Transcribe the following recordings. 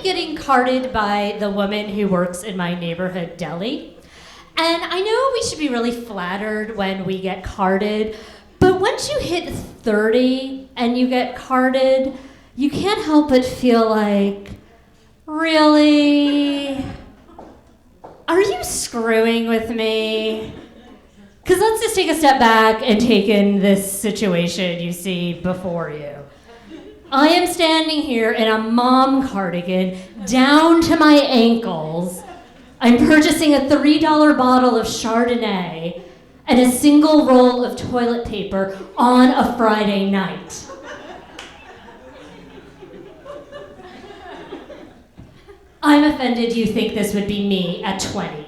keep getting carded by the woman who works in my neighborhood deli. And I know we should be really flattered when we get carded, but once you hit 30 and you get carded, you can't help but feel like, really? Are you screwing with me? Because let's just take a step back and take in this situation you see before you. I am standing here in a mom cardigan down to my ankles. I'm purchasing a $3 bottle of Chardonnay and a single roll of toilet paper on a Friday night. I'm offended you think this would be me at 20.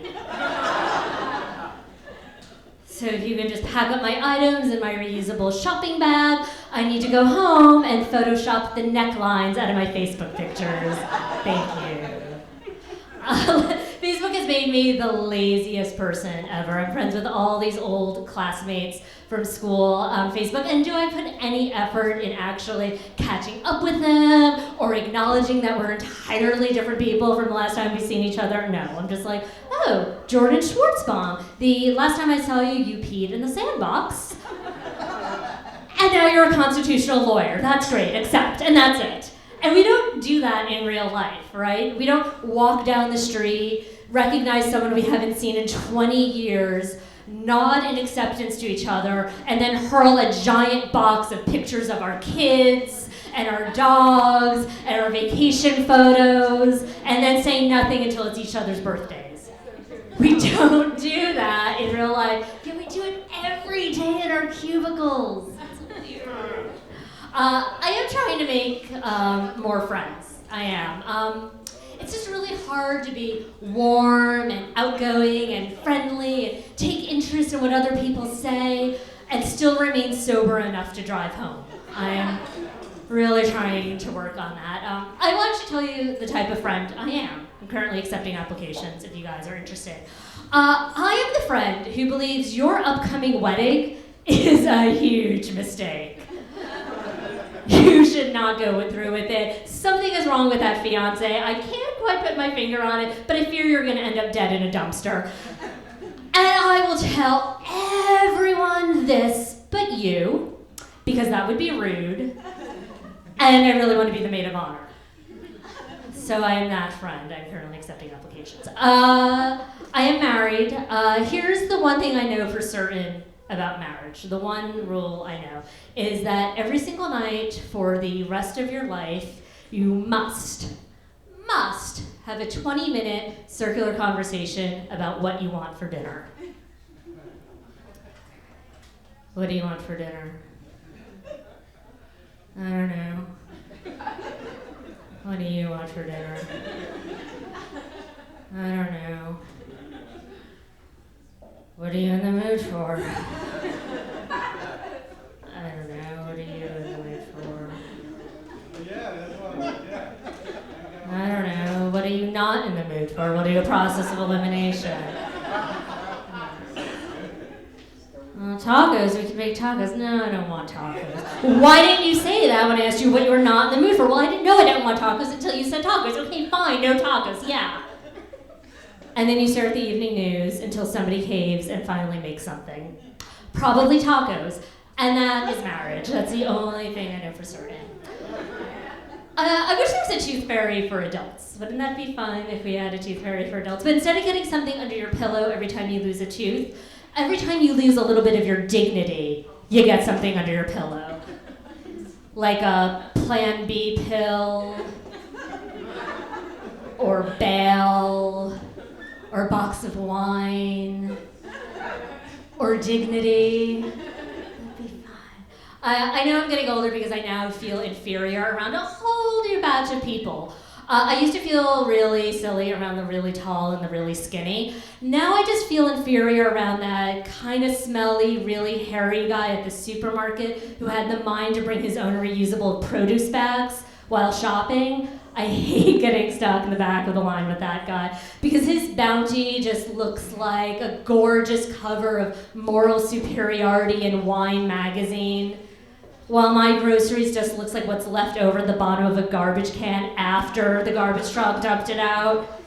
So if you can just pack up my items in my reusable shopping bag, I need to go home and Photoshop the necklines out of my Facebook pictures. Thank you. Facebook has made me the laziest person ever. I'm friends with all these old classmates from school on Facebook, and do I put any effort in actually catching up with them or acknowledging that we're entirely different people from the last time we've seen each other? No, I'm just like, oh, Jordan Schwartzbaum, the last time I saw you, you peed in the sandbox. And now you're a constitutional lawyer. That's great, accept, and that's it. And we don't do that in real life, right? We don't walk down the street, recognize someone we haven't seen in 20 years, nod in acceptance to each other, and then hurl a giant box of pictures of our kids and our dogs and our vacation photos, and then say nothing until it's each other's birthdays. We don't do that in real life, yet we do it every day in our cubicles. I am trying to make more friends. I am. It's just really hard to be warm and outgoing and friendly and take interest in what other people say and still remain sober enough to drive home. I am really trying to work on that. I will actually tell you the type of friend I am. I'm currently accepting applications if you guys are interested. I am the friend who believes your upcoming wedding is a huge mistake. You should not go through with it. Something is wrong with that fiance. I can't quite put my finger on it, but I fear you're going to end up dead in a dumpster. And I will tell everyone this but you, because that would be rude. And I really want to be the maid of honor. So I am that friend. I'm currently accepting applications. I am married. Here's the one thing I know for certain about marriage. The one rule I know is that every single night for the rest of your life, you must have a 20-minute circular conversation about what you want for dinner. What do you want for dinner? I don't know. What do you want for dinner? I don't know. What are you in the mood for? I don't know. What are you in the mood for? I don't know. What are you not in the mood for? What are your process of elimination? Tacos. We can make tacos. No, I don't want tacos. Why didn't you say that when I asked you what you were not in the mood for? Well, I didn't know I didn't want tacos until you said tacos. Okay, fine. No tacos. Yeah. And then you stare at the evening news until somebody caves and finally makes something. Probably tacos. And that is marriage. That's the only thing I know for certain. I wish there was a tooth fairy for adults. Wouldn't that be fun if we had a tooth fairy for adults? But instead of getting something under your pillow every time you lose a tooth, every time you lose a little bit of your dignity, you get something under your pillow. Like a Plan B pill, or bail, or a box of wine, or dignity. That'd be fun. I know I'm getting older because I now feel inferior around a whole new batch of people. I used to feel really silly around the really tall and the really skinny. Now I just feel inferior around that kind of smelly, really hairy guy at the supermarket who had the mind to bring his own reusable produce bags while shopping. I hate getting stuck in the back of the line with that guy because his bounty just looks like a gorgeous cover of Moral Superiority in Wine magazine. while my groceries just looks like what's left over at the bottom of a garbage can after the garbage truck dumped it out.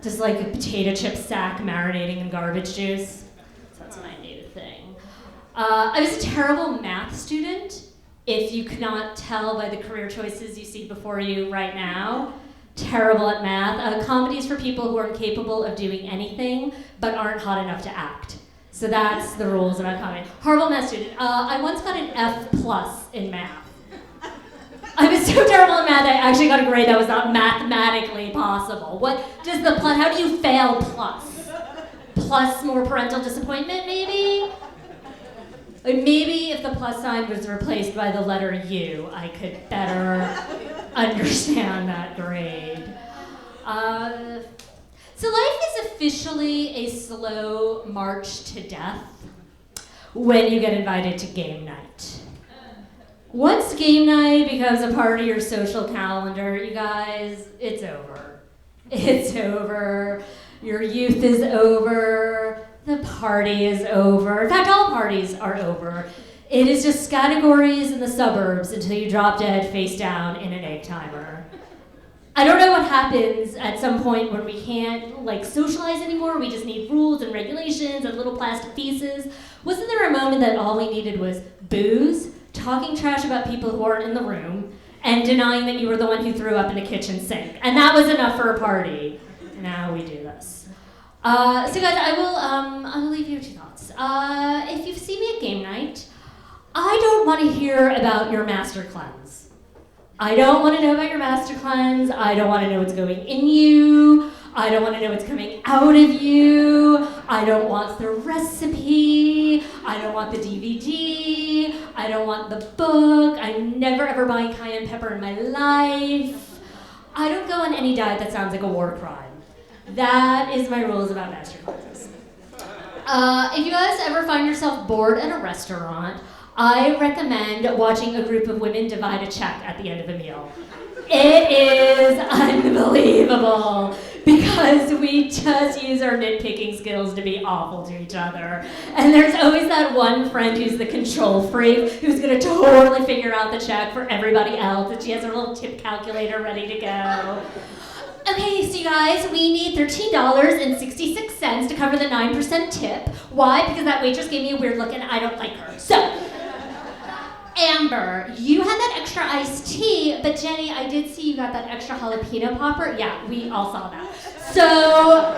Just like a potato chip sack marinating in garbage juice. So that's my new thing. I was a terrible math student, if you cannot tell by the career choices you see before you right now. Terrible at math. Comedy is for people who are incapable of doing anything but aren't hot enough to act. So that's the rules about comedy. Horrible math student. I once got an F+ in math. I was so terrible at math, I actually got a grade that was not mathematically possible. What does the plus, how do you fail plus? Plus more parental disappointment, maybe? Maybe if the plus sign was replaced by the letter U, I could better understand that grade. So life is officially a slow march to death when you get invited to game night. Once game night becomes a part of your social calendar, you guys, it's over. It's over. Your youth is over. The party is over. In fact, all parties are over. It is just categories in the suburbs until you drop dead face down in an egg timer. I don't know what happens at some point when we can't socialize anymore. We just need rules and regulations and little plastic pieces. Wasn't there a moment that all we needed was booze, talking trash about people who aren't in the room, and denying that you were the one who threw up in the kitchen sink? And that was enough for a party. Now we do this. So guys, I will leave you with two thoughts. If you've seen me at game night, I don't want to hear about your master cleanse. I don't want to know about your master cleanse. I don't want to know what's going in you. I don't want to know what's coming out of you. I don't want the recipe. I don't want the DVD. I don't want the book. I'm never ever buying cayenne pepper in my life. I don't go on any diet that sounds like a war crime. That is my rules about master cleanses. If you guys ever find yourself bored at a restaurant, I recommend watching a group of women divide a check at the end of a meal. It is unbelievable because we just use our nitpicking skills to be awful to each other. And there's always that one friend who's the control freak who's gonna totally figure out the check for everybody else, and she has her little tip calculator ready to go. Okay, so you guys, we need $13.66 to cover the 9% tip. Why? Because that waitress gave me a weird look and I don't like her. So, Amber, you had that extra iced tea, but Jenny, I did see you got that extra jalapeno popper. Yeah, we all saw that. So,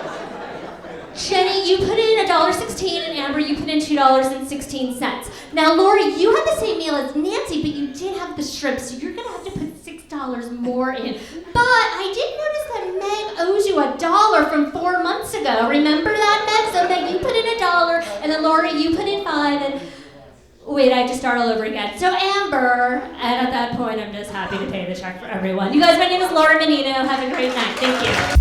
Jenny, you put in $1.16, and Amber, you put in $2.16. Now, Lori, you had the same meal as Nancy, but you did have the shrimp, so you're gonna have to put $6 more in. But I did notice that Meg owes you $1 from 4 months ago. Remember that, Meg? So Meg, you put in $1, and then Lori, you put in $5, and wait, I have to start all over again. So Amber, and at that point, I'm just happy to pay the check for everyone. You guys, my name is Laura Mannino. Have a great night. Thank you.